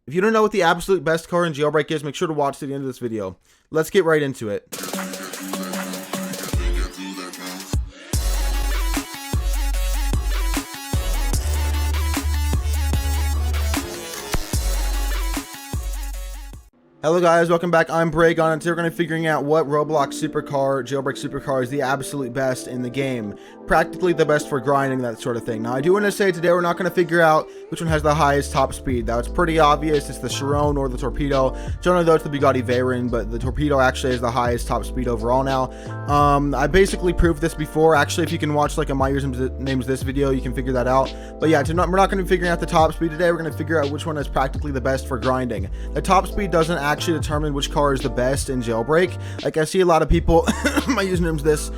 If you don't know what the absolute best car in Jailbreak is, make sure to watch to the end of this video. Let's get right into it. Hello guys, welcome back. I'm Bragon, and today we're going to be figuring out what Roblox supercar, Jailbreak supercar is the absolute best in the game. Practically the best for grinding, that sort of thing. Now I do want to say today we're not going to figure out which one has the highest top speed. Now it's pretty obvious, it's the Chiron or the Torpedo. Generally though it's the Bugatti Veyron, but the Torpedo actually has the highest top speed overall now. I basically proved this before. Actually, if you can watch like a My Usernames This video, you can figure that out. But yeah, we're not going to be figuring out the top speed today. We're going to figure out which one is practically the best for grinding. The top speed doesn't actually determine which car is the best in Jailbreak. Like I see a lot of people, My Usernames This,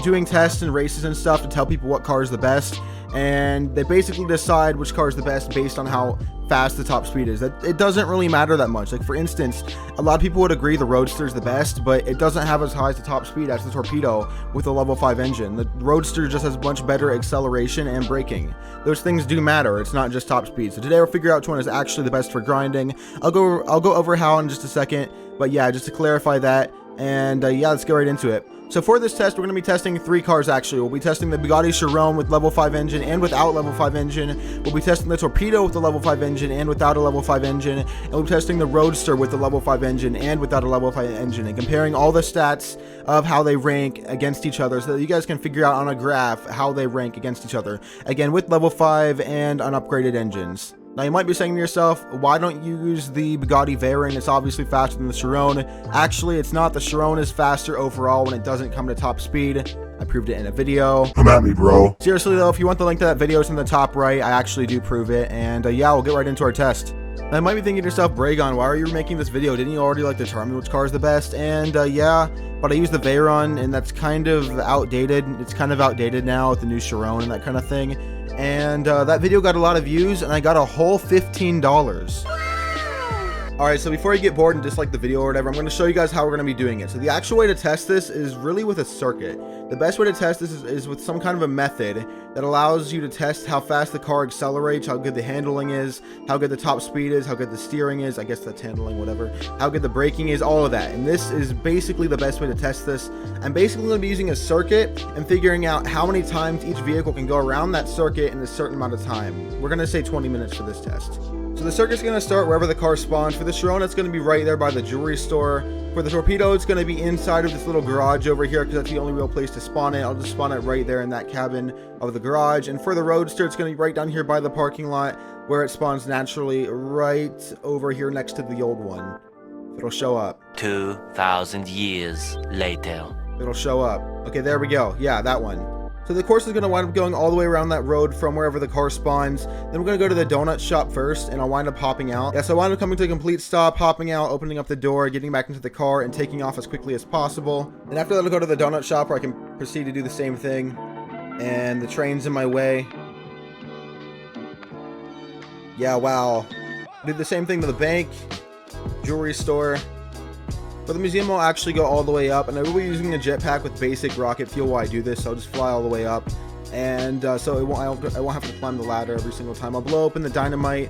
doing tests and races and stuff to tell people what car is the best, and they basically decide which car is the best based on how fast the top speed is. That it doesn't really matter that much. Like for instance, a lot of people would agree the Roadster is the best, but it doesn't have as high as the top speed as the Torpedo with a level 5 engine. The Roadster just has much better acceleration and braking. Those things do matter. It's not just top speed. So today we'll figure out which one is actually the best for grinding. I'll go over how in just a second, but yeah, just to clarify that. And yeah, let's get right into it. So for this test, we're going to be testing 3 cars actually. We'll be testing the Bugatti Chiron with level 5 engine and without level 5 engine. We'll be testing the Torpedo with the level 5 engine and without a level 5 engine. And we'll be testing the Roadster with the level 5 engine and without a level 5 engine. And comparing all the stats of how they rank against each other so that you guys can figure out on a graph how they rank against each other. Again, with level 5 and unupgraded engines. Now you might be saying to yourself, why don't you use the Bugatti Veyron? It's obviously faster than the Chiron. Actually, it's not. The Chiron is faster overall when it doesn't come to top speed. I proved it in a video. Come at me, bro. Seriously though, if you want the link to that video, it's in the top right. I actually do prove it. And yeah, we'll get right into our test. Now you might be thinking to yourself, Bragon, why are you making this video? Didn't you already like determine which car is the best? And yeah, but I use the Veyron, and that's kind of outdated. It's kind of outdated now with the new Chiron and that kind of thing. And that video got a lot of views, and I got a whole $15. Alright, so before you get bored and dislike the video or whatever, I'm going to show you guys how we're going to be doing it. So the actual way to test this is really with a circuit. The best way to test this is with some kind of a method that allows you to test how fast the car accelerates, how good the handling is, how good the top speed is, how good the steering is, I guess that's handling, whatever, how good the braking is, all of that. And this is basically the best way to test this. I'm basically going to be using a circuit and figuring out how many times each vehicle can go around that circuit in a certain amount of time. We're going to say 20 minutes for this test. So the circuit's going to start wherever the car spawns. For the Chiron, it's going to be right there by the jewelry store. For the Torpedo, it's going to be inside of this little garage over here because that's the only real place to spawn it. I'll just spawn it right there in that cabin of the garage. And for the Roadster, it's going to be right down here by the parking lot where it spawns naturally right over here next to the old one. It'll show up. 2,000 years later. It'll show up. Okay, there we go. Yeah, that one. So the course is going to wind up going all the way around that road from wherever the car spawns. Then we're going to go to the donut shop first, and I'll wind up hopping out. Yeah, so I wind up coming to a complete stop, hopping out, opening up the door, getting back into the car, and taking off as quickly as possible. And after that, I'll go to the donut shop where I can proceed to do the same thing. And the train's in my way. Yeah, wow. Did the same thing to the bank, jewelry store. For the museum, I'll actually go all the way up, and I will be using a jetpack with basic rocket fuel while I do this, so I'll just fly all the way up. And so I won't have to climb the ladder every single time. I'll blow open the dynamite.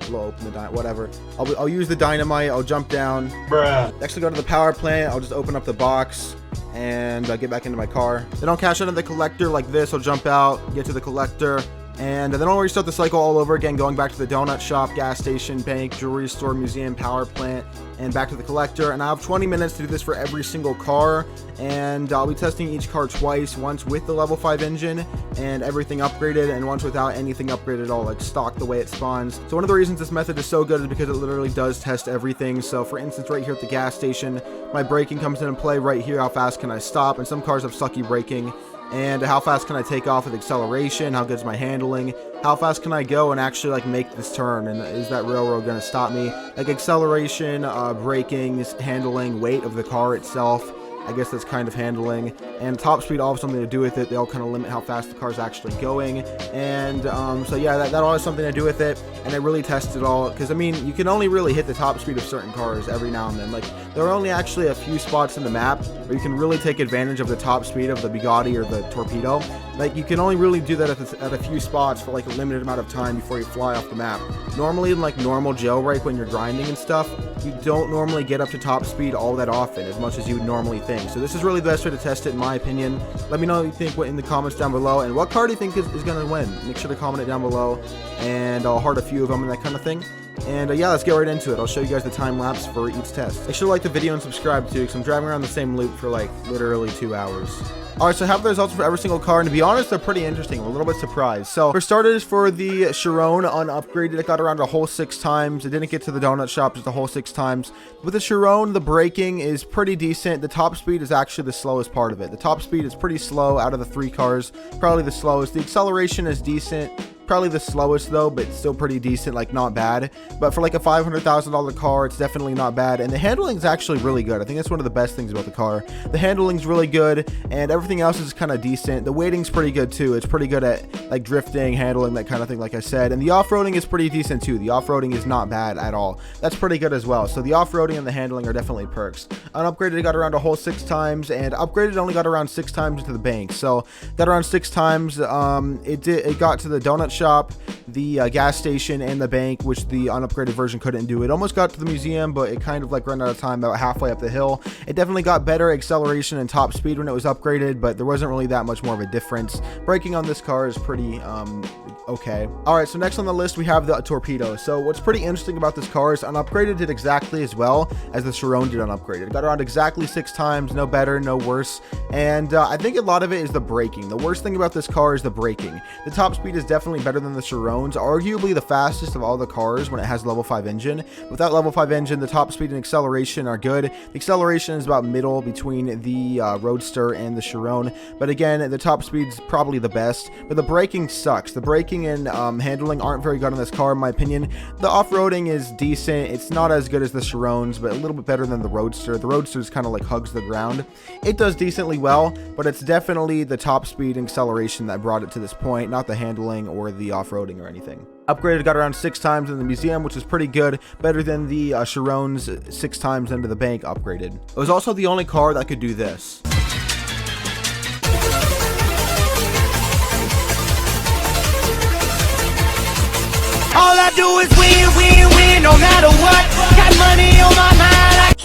Whatever. I'll use the dynamite. I'll jump down. Bruh. Next, I'll go to the power plant. I'll just open up the box and get back into my car. Then I'll cash out of the collector like this. I'll jump out, get to the collector. And then I'll restart the cycle all over again, going back to the donut shop, gas station, bank, jewelry store, museum, power plant, and back to the collector. And I have 20 minutes to do this for every single car. And I'll be testing each car twice, once with the level 5 engine and everything upgraded, and once without anything upgraded at all, like stock the way it spawns. So one of the reasons this method is so good is because it literally does test everything. So for instance, right here at the gas station, my braking comes into play right here. How fast can I stop? And some cars have sucky braking. And how fast can I take off with acceleration? How good is my handling? How fast can I go and actually like make this turn? And is that railroad going to stop me? Like acceleration, braking, handling, weight of the car itself. I guess that's kind of handling. And top speed all have something to do with it. They all kind of limit how fast the car's actually going. And so yeah, that all has something to do with it. And I really tested it all, because I mean, you can only really hit the top speed of certain cars every now and then. Like, there are only actually a few spots in the map where you can really take advantage of the top speed of the Bugatti or the Torpedo. Like, you can only really do that at a few spots for like a limited amount of time before you fly off the map. Normally, in like normal jailbreak, when you're grinding and stuff, you don't normally get up to top speed all that often, as much as you would normally think. So this is really the best way to test it, in my opinion. Let me know what you think in the comments down below, and what car do you think is going to win. Make sure to comment it down below, and I'll heart a few of them and that kind of thing. And yeah, let's get right into it. I'll show you guys the time lapse for each test. Make sure to like the video and subscribe too, because I'm driving around the same loop for like literally 2 hours. Alright, so I have the results for every single car, and to be honest, they're pretty interesting. I'm a little bit surprised. So, for starters, for the Chiron unupgraded, it got around a whole 6 times. It didn't get to the donut shop, just a whole 6 times. With the Chiron, the braking is pretty decent. The top speed is actually the slowest part of it. The top speed is pretty slow out of the 3 cars, probably the slowest. The acceleration is decent. Probably the slowest though, but still pretty decent, like not bad. But for like a $500,000 car, it's definitely not bad. And the handling is actually really good. I think that's one of the best things about the car. The handling's really good, and everything else is kind of decent. The weighting's pretty good too. It's pretty good at like drifting, handling, that kind of thing, like I said. And the off-roading is pretty decent too. The off-roading is not bad at all. That's pretty good as well. So the off-roading and the handling are definitely perks. Unupgraded, it got around a whole 6 times, and upgraded only got around 6 times into the bank. So got around 6 times. It got to the donut shop, the gas station, and the bank, which the unupgraded version couldn't do. It almost got to the museum, but it kind of like ran out of time about halfway up the hill. It definitely got better acceleration and top speed when it was upgraded, but there wasn't really that much more of a difference. Braking on this car is pretty okay. All right, so next on the list we have the Torpedo. So what's pretty interesting about this car is unupgraded did exactly as well as the Chiron did unupgraded. It got around exactly 6 times, no better, no worse. And I think a lot of it is the braking. The worst thing about this car is the braking. The top speed is definitely better than the Chiron's, arguably the fastest of all the cars when it has level 5 engine. Without level 5 engine, the top speed and acceleration are good. The acceleration is about middle between the Roadster and the Chiron, but again, the top speed's probably the best. But the braking sucks. The braking and handling aren't very good on this car, in my opinion. The off-roading is decent. It's not as good as the Chiron's, but a little bit better than the Roadster. The Roadster's kind of like hugs the ground. It does decently well, but it's definitely the top speed and acceleration that brought it to this point, not the handling or the off-roading or anything. Upgraded, got around 6 times in the museum, which is pretty good, better than the Chiron's 6 times into the bank upgraded. It was also the only car that could do this. All I do is win, win, win, no matter what. Got money on my mind.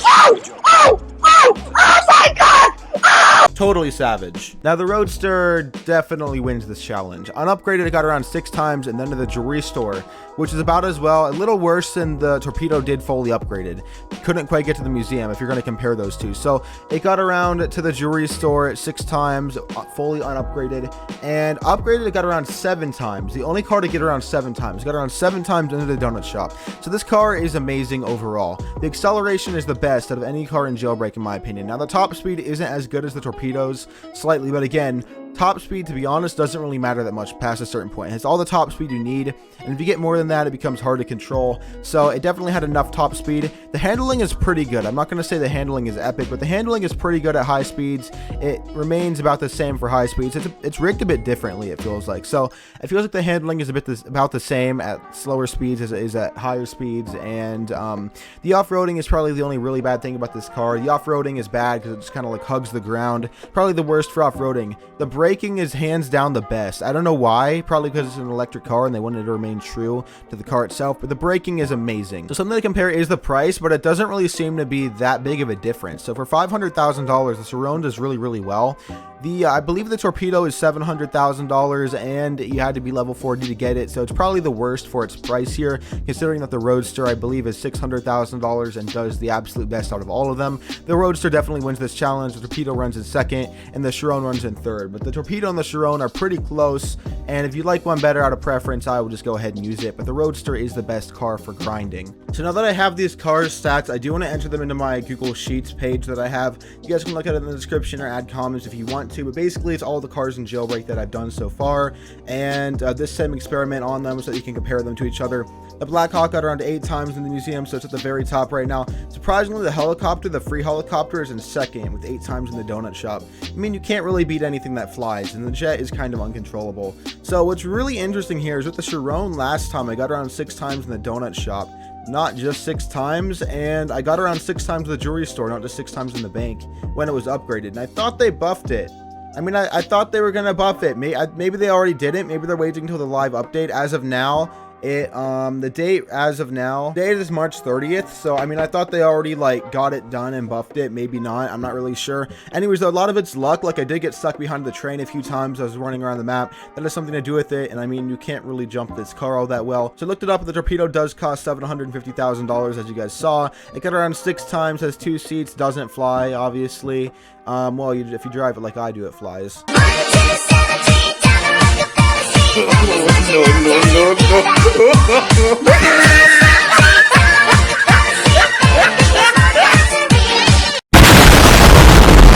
Oh my God! Totally savage. Now the Roadster definitely wins this challenge. Unupgraded, it got around 6 times, and then to the jewelry store, which is about as well, a little worse than the Torpedo did fully upgraded. Couldn't quite get to the museum if you're going to compare those two. So it got around to the jewelry store 6 times, fully unupgraded, and upgraded, it got around 7 times. The only car to get around 7 times. It got around 7 times into the donut shop. So this car is amazing overall. The acceleration is the best out of any car in Jailbreak, in my opinion. Now the top speed isn't as good as the Torpedo's, slightly, but again, top speed, to be honest, doesn't really matter that much past a certain point. It has all the top speed you need, and if you get more than that, it becomes hard to control. So it definitely had enough top speed. The handling is pretty good. I'm not going to say the handling is epic, but the handling is pretty good at high speeds. It remains about the same for high speeds. It's rigged a bit differently, it feels like. So it feels like the handling is about the same at slower speeds as it is at higher speeds, and the off-roading is probably the only really bad thing about this car. The off-roading is bad because it just kind of like hugs the ground. Probably the worst for off-roading. The braking is hands down the best. I don't know why, probably because it's an electric car and they wanted to remain true to the car itself, but the braking is amazing. So something to compare is the price, but it doesn't really seem to be that big of a difference. So for $500,000, the Chiron does really, really well. I believe the Torpedo is $700,000, and you had to be level 40 to get it, so it's probably the worst for its price here, considering that the Roadster, I believe, is $600,000 and does the absolute best out of all of them. The Roadster definitely wins this challenge. The Torpedo runs in second, and the Chiron runs in third, but the Torpedo and the Chiron are pretty close, and if you like one better out of preference, I will just go ahead and use it, but the Roadster is the best car for grinding. So now that I have these cars stats, I do want to enter them into my Google Sheets page that I have. You guys can look at it in the description or add comments if you want want to, but basically it's all the cars in Jailbreak that I've done so far, and this same experiment on them so that you can compare them to each other. The Black Hawk got around 8 times in the museum, so it's at the very top right now. Surprisingly, the helicopter, the free helicopter, is in second with 8 times in the donut shop. I mean, you can't really beat anything that flies, and the jet is kind of uncontrollable. So what's really interesting here is with the Chiron last time, I got around 6 times in the donut shop. Not just 6 times, and I got around 6 times in the jewelry store, not just 6 times in the bank when it was upgraded, and I thought they buffed it. I mean, I thought they were gonna buff it. Maybe they already didn't. Maybe they're waiting until the live update. As of now, the date as of now, date is March 30th. So I mean, I thought they already like got it done and buffed it. Maybe not. I'm not really sure. Anyways, a lot of it's luck. Like I did get stuck behind the train a few times. I was running around the map. That has something to do with it. And I mean, you can't really jump this car all that well. So I looked it up. The Torpedo does cost $750,000, as you guys saw. It got around 6 times. Has 2 seats. Doesn't fly, obviously. Well, if you drive it like I do, it flies.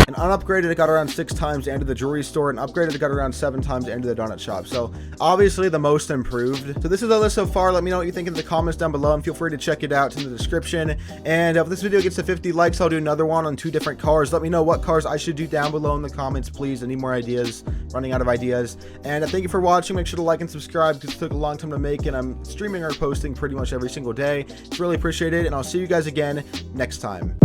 And unupgraded, it got around 6 times to enter the jewelry store, and upgraded, it got around 7 times to enter the donut shop. So obviously the most improved. So this is the list so far. Let me know what you think in the comments down below, and feel free to check it out in the description. And if this video gets to 50 likes, I'll do another one on 2 different cars. Let me know what cars I should do down below in the comments, please. I need more ideas. Running out of ideas. And thank you for watching. Make sure to like and subscribe because it took a long time to make, and I'm streaming or posting pretty much every single day. It's really appreciated, and I'll see you guys again next time.